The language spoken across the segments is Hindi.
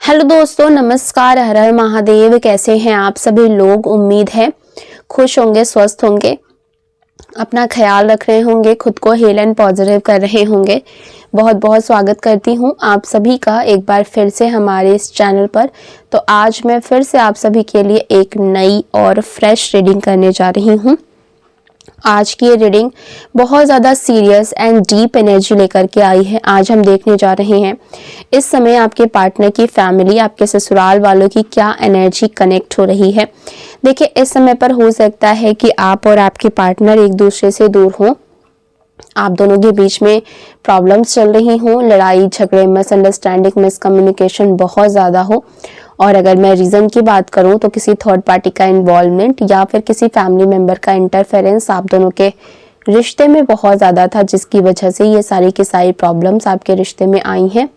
हेलो दोस्तों, नमस्कार। हर हर महादेव। कैसे हैं आप सभी लोग? उम्मीद है खुश होंगे, स्वस्थ होंगे, अपना ख्याल रख रहे होंगे, खुद को हील एंड पॉजिटिव कर रहे होंगे। बहुत बहुत स्वागत करती हूं आप सभी का एक बार फिर से हमारे इस चैनल पर। तो आज मैं फिर से आप सभी के लिए एक नई और फ्रेश रीडिंग करने जा रही हूं। आज की ये रीडिंग बहुत ज़्यादा सीरियस एंड डीप एनर्जी लेकर के आई है। आज हम देखने जा रहे हैं इस समय आपके पार्टनर की फैमिली, आपके ससुराल वालों की क्या एनर्जी कनेक्ट हो रही है। देखिए, इस समय पर हो सकता है कि आप और आपके पार्टनर एक दूसरे से दूर हों, आप दोनों के बीच में प्रॉब्लम्स चल रही हों, लड़ाई झगड़े, मिसअंडरस्टैंडिंग, मिसकम्युनिकेशन बहुत ज़्यादा हो। और अगर मैं रीज़न की बात करूं तो किसी थर्ड पार्टी का इन्वॉल्वमेंट या फिर किसी फैमिली मेम्बर का इंटरफेरेंस आप दोनों के रिश्ते में बहुत ज़्यादा था, जिसकी वजह से ये सारी की सारी प्रॉब्लम्स आपके रिश्ते में आई हैं।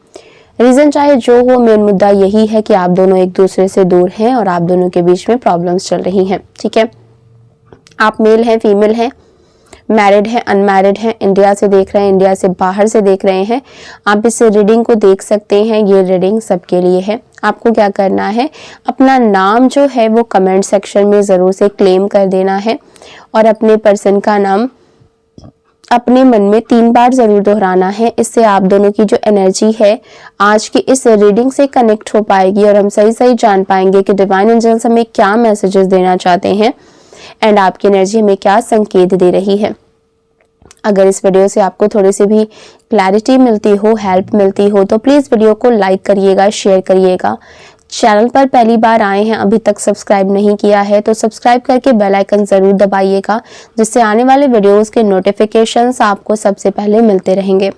रीज़न चाहे जो हो, मेन मुद्दा यही है कि आप दोनों एक दूसरे से दूर हैं और आप दोनों के बीच में प्रॉब्लम्स चल रही हैं। ठीक है, आप मेल हैं, फीमेल हैं, मैरिड है, अनमैरिड है, इंडिया से देख रहे हैं, इंडिया से बाहर से देख रहे हैं, आप इस रीडिंग को देख सकते हैं। ये रीडिंग सबके लिए है। आपको क्या करना है, अपना नाम जो है वो कमेंट सेक्शन में ज़रूर से क्लेम कर देना है और अपने पर्सन का नाम अपने मन में 3 बार ज़रूर दोहराना है। इससे आप दोनों की जो एनर्जी है आज की इस रीडिंग से कनेक्ट हो पाएगी और हम सही सही जान पाएंगे कि डिवाइन एंजल्स हमें क्या मैसेजेस देना चाहते हैं एंड आपकी एनर्जी हमें क्या संकेत दे रही है। अगर इस वीडियो से आपको थोड़ी सी भी क्लैरिटी मिलती हो, हेल्प मिलती हो, तो प्लीज़ वीडियो को लाइक करिएगा, शेयर करिएगा। चैनल पर पहली बार आए हैं, अभी तक सब्सक्राइब नहीं किया है तो सब्सक्राइब करके बेल आइकन ज़रूर दबाइएगा, जिससे आने वाले वीडियोस के नोटिफिकेशंस आपको सबसे पहले मिलते रहेंगे।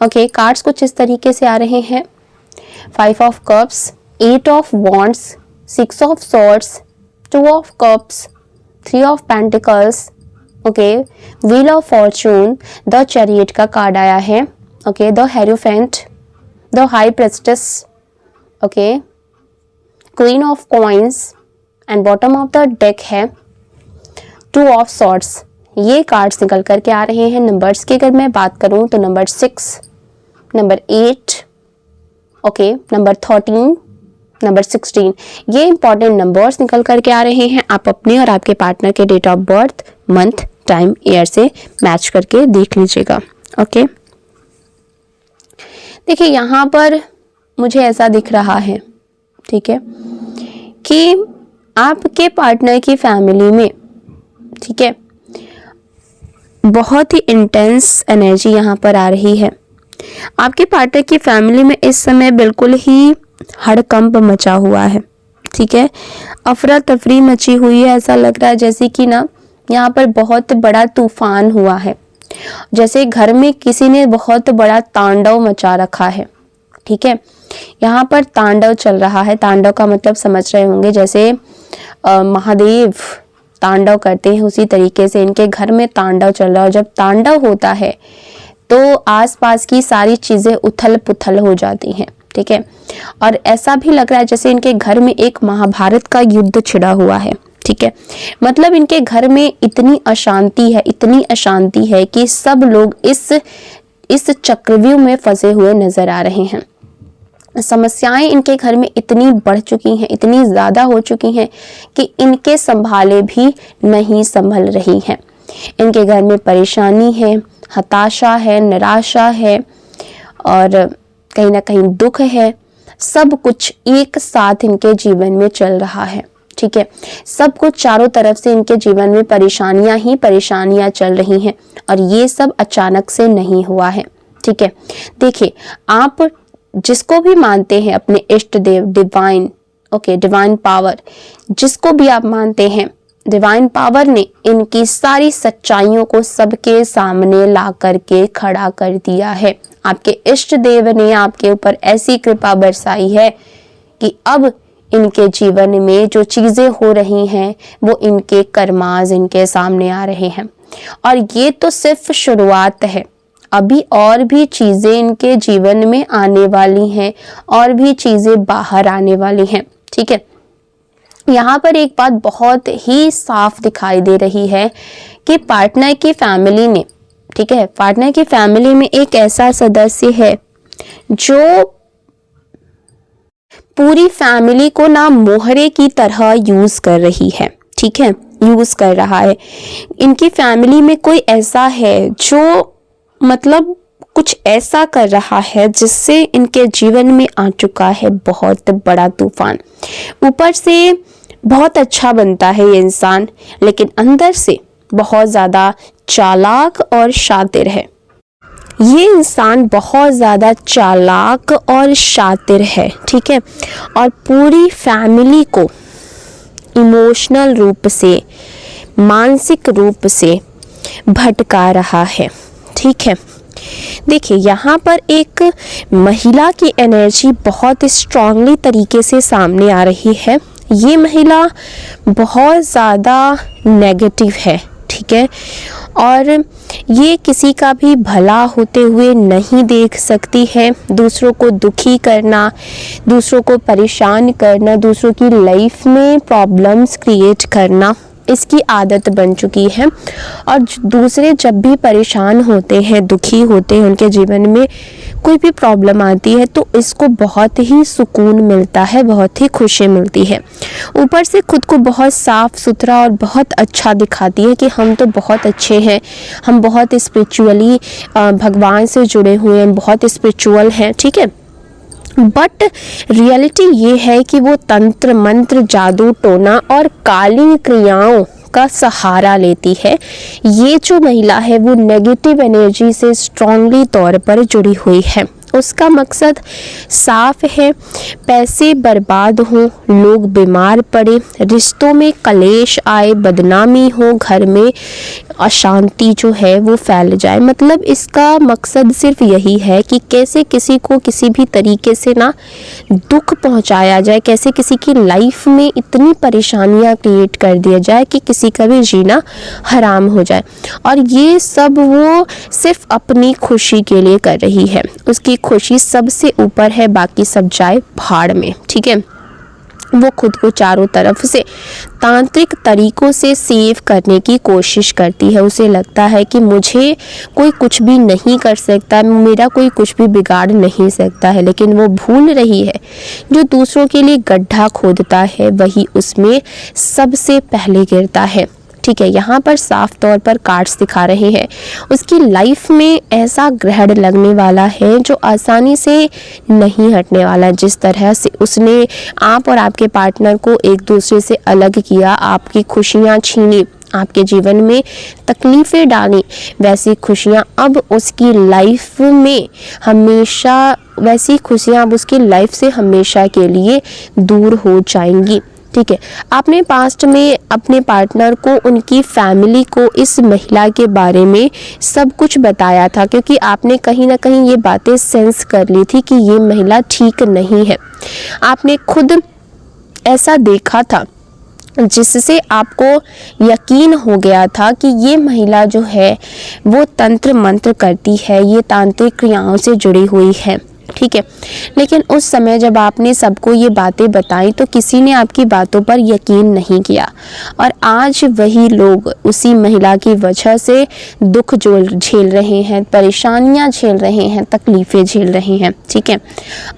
ओके, कार्ड्स कुछ इस तरीके से आ रहे हैं। 5 of cups, 8 of wands, 6 of swords, 2 of cups, 3 of pentacles, okay, wheel of Fortune, the chariot का कार्ड आया है, okay, the hierophant, the high prestige, okay, queen of coins and bottom of the deck है 2 ऑफ सॉर्ड्स। ये कार्ड्स निकल करके आ रहे हैं। नंबर्स की अगर मैं बात करूं तो number 6, number 8, okay, number 13, number 16, ये इंपॉर्टेंट नंबर्स निकल करके आ रहे हैं। आप अपने और आपके पार्टनर के date of birth, month, time, year से मैच करके देख लीजिएगा। ओके, देखिए यहाँ पर मुझे ऐसा दिख रहा है, ठीक है, कि आपके पार्टनर की फैमिली में, ठीक है, बहुत ही इंटेंस एनर्जी यहाँ पर आ रही है। आपके पार्टनर की फैमिली में इस समय बिल्कुल ही हड़कंप मचा हुआ है। ठीक है, अफरा तफरी मची हुई है। ऐसा लग रहा है जैसे कि ना यहाँ पर बहुत बड़ा तूफान हुआ है, जैसे घर में किसी ने बहुत बड़ा तांडव मचा रखा है। ठीक है, यहाँ पर तांडव चल रहा है। तांडव का मतलब समझ रहे होंगे, जैसे महादेव तांडव करते हैं उसी तरीके से इनके घर में तांडव चल रहा है। और जब तांडव होता है तो आसपास की सारी चीजें उथल पुथल हो जाती हैं। ठीक है, और ऐसा भी लग रहा है जैसे इनके घर में एक महाभारत का युद्ध छिड़ा हुआ है। ठीक है, मतलब इनके घर में इतनी अशांति है, इतनी अशांति है कि सब लोग इस चक्रव्यूह में फंसे हुए नजर आ रहे हैं। समस्याएं इनके घर में इतनी बढ़ चुकी हैं, इतनी ज्यादा हो चुकी हैं कि इनके संभाले भी नहीं संभल रही हैं। इनके घर में परेशानी है, हताशा है, निराशा है और कहीं ना कहीं दुख है। सब कुछ एक साथ इनके जीवन में चल रहा है। ठीक है, सब कुछ चारों तरफ से इनके जीवन में परेशानियां ही परेशानियां चल रही हैं और ये सब अचानक से नहीं हुआ है। ठीक है, देखिए, आप जिसको भी मानते हैं अपने इष्ट देव, डिवाइन, ओके, डिवाइन पावर, जिसको भी आप मानते हैं, डिवाइन पावर ने इनकी सारी सच्चाइयों को सबके सामने ला करके खड़ा कर दिया है। आपके इष्ट देव ने आपके ऊपर ऐसी कृपा बरसाई है कि अब इनके जीवन में जो चीजें हो रही हैं वो इनके कर्माज इनके सामने आ रहे हैं। और ये तो सिर्फ शुरुआत है, अभी और भी चीजें इनके जीवन में आने वाली हैं और भी चीजें बाहर आने वाली हैं। ठीक है, यहाँ पर एक बात बहुत ही साफ दिखाई दे रही है कि पार्टनर की फैमिली ने, ठीक है, पार्टनर की फैमिली में एक ऐसा सदस्य है जो पूरी फैमिली को ना मोहरे की तरह यूज़ कर रही है, ठीक है, यूज़ कर रहा है। इनकी फैमिली में कोई ऐसा है जो मतलब कुछ ऐसा कर रहा है जिससे इनके जीवन में आ चुका है बहुत बड़ा तूफान। ऊपर से बहुत अच्छा बनता है ये इंसान, लेकिन अंदर से बहुत ज़्यादा चालाक और शातिर है। ये इंसान बहुत ज़्यादा चालाक और शातिर है, ठीक है, और पूरी फैमिली को इमोशनल रूप से, मानसिक रूप से भटका रहा है, ठीक है। देखिए यहाँ पर एक महिला की एनर्जी बहुत स्ट्रांगली तरीके से सामने आ रही है। ये महिला बहुत ज़्यादा नेगेटिव है, ठीक है, और ये किसी का भी भला होते हुए नहीं देख सकती है। दूसरों को दुखी करना, दूसरों को परेशान करना, दूसरों की लाइफ में प्रॉब्लम्स क्रिएट करना इसकी आदत बन चुकी है। और दूसरे जब भी परेशान होते हैं, दुखी होते हैं, उनके जीवन में कोई भी प्रॉब्लम आती है तो इसको बहुत ही सुकून मिलता है, बहुत ही खुशी मिलती है। ऊपर से खुद को बहुत साफ़ सुथरा और बहुत अच्छा दिखाती है कि हम तो बहुत अच्छे हैं, हम बहुत स्पिरिचुअली भगवान से जुड़े हुए हैं, बहुत स्पिरिचुअल हैं, ठीक है। बट रियलिटी ये है कि वो तंत्र मंत्र, जादू टोना और काली क्रियाओं का सहारा लेती है। ये जो महिला है वो नेगेटिव एनर्जी से स्ट्रांगली तौर पर जुड़ी हुई है। उसका मकसद साफ है, पैसे बर्बाद हों, लोग बीमार पड़े, रिश्तों में कलेश आए, बदनामी हो, घर में अशांति जो है वो फैल जाए। मतलब इसका मकसद सिर्फ यही है कि कैसे किसी को किसी भी तरीके से ना दुख पहुंचाया जाए, कैसे किसी की लाइफ में इतनी परेशानियां क्रिएट कर दिया जाए कि किसी का भी जीना हराम हो जाए। और ये सब वो सिर्फ अपनी खुशी के लिए कर रही है। उसकी खुशी सबसे ऊपर है, बाकी सब जाए भाड़ में, ठीक है। वो खुद को चारों तरफ से तांत्रिक तरीकों से सेव करने की कोशिश करती है। उसे लगता है कि मुझे कोई कुछ भी नहीं कर सकता, मेरा कोई कुछ भी बिगाड़ नहीं सकता है, लेकिन वो भूल रही है जो दूसरों के लिए गड्ढा खोदता है वही उसमें सबसे पहले गिरता है, ठीक है। यहाँ पर साफ तौर पर कार्ड्स दिखा रहे हैं उसकी लाइफ में ऐसा ग्रहण लगने वाला है जो आसानी से नहीं हटने वाला। जिस तरह से उसने आप और आपके पार्टनर को एक दूसरे से अलग किया, आपकी खुशियाँ छीनी, आपके जीवन में तकलीफ़ें डाली, वैसी खुशियाँ अब उसकी लाइफ में हमेशा, वैसी खुशियाँ अब उसकी लाइफ से हमेशा के लिए दूर हो जाएंगी, ठीक है। आपने पास्ट में अपने पार्टनर को, उनकी फैमिली को इस महिला के बारे में सब कुछ बताया था, क्योंकि आपने कहीं ना कहीं ये बातें सेंस कर ली थी कि ये महिला ठीक नहीं है। आपने खुद ऐसा देखा था जिससे आपको यकीन हो गया था कि ये महिला जो है वो तंत्र मंत्र करती है, ये तांत्रिक क्रियाओं से जुड़ी हुई है, ठीक है। लेकिन उस समय जब आपने सबको ये बातें बताई तो किसी ने आपकी बातों पर यकीन नहीं किया, और आज वही लोग उसी महिला की वजह से दुख झेल रहे हैं, परेशानियां झेल रहे हैं, तकलीफ़ें झेल रहे हैं, ठीक है।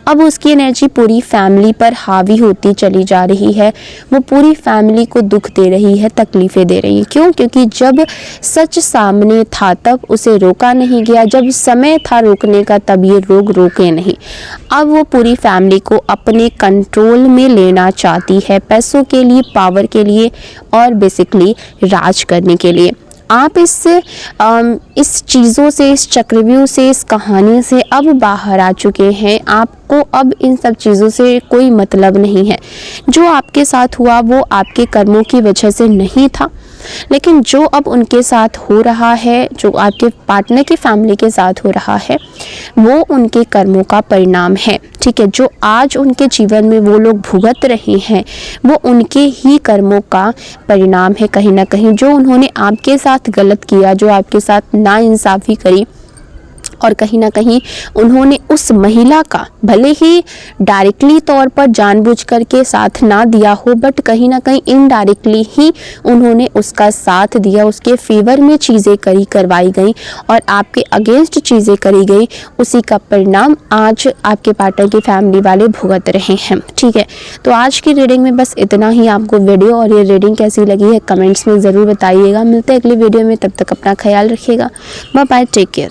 अब उसकी एनर्जी पूरी फैमिली पर हावी होती चली जा रही है। वो पूरी फैमिली को दुख दे रही है, तकलीफ़ें दे रही है। क्यों? क्योंकि जब सच सामने था तब उसे रोका नहीं गया, जब समय था रोकने का तब ये लोग रोके नहीं। अब वो पूरी फैमिली को अपने कंट्रोल में लेना चाहती है, पैसों के लिए, पावर के लिए और बेसिकली राज करने के लिए। आप इस चीज़ों से, इस चक्रव्यूह से, इस कहानी से अब बाहर आ चुके हैं। आपको अब इन सब चीज़ों से कोई मतलब नहीं है। जो आपके साथ हुआ वो आपके कर्मों की वजह से नहीं था, लेकिन जो अब उनके साथ हो रहा है, जो आपके पार्टनर की फैमिली के साथ हो रहा है, वो उनके कर्मों का परिणाम है, ठीक है। जो आज उनके जीवन में वो लोग भुगत रहे हैं वो उनके ही कर्मों का परिणाम है कहीं ना कहीं। जो उन्होंने आपके साथ गलत किया, जो आपके साथ नाइंसाफ़ी करी, और कहीं ना कहीं उन्होंने उस महिला का भले ही डायरेक्टली तौर पर जानबूझ करके साथ ना दिया हो, बट कहीं ना कहीं इनडायरेक्टली ही उन्होंने उसका साथ दिया, उसके फेवर में चीज़ें करवाई गई और आपके अगेंस्ट चीज़ें करी गई। उसी का परिणाम आज आपके पार्टनर की फैमिली वाले भुगत रहे हैं। ठीक है, तो आज की रीडिंग में बस इतना ही। आपको वीडियो और ये रीडिंग कैसी लगी है कमेंट्स में ज़रूर बताइएगा। मिलते हैं अगली वीडियो में, तब तक अपना ख्याल रखिएगा। Bye bye, take care.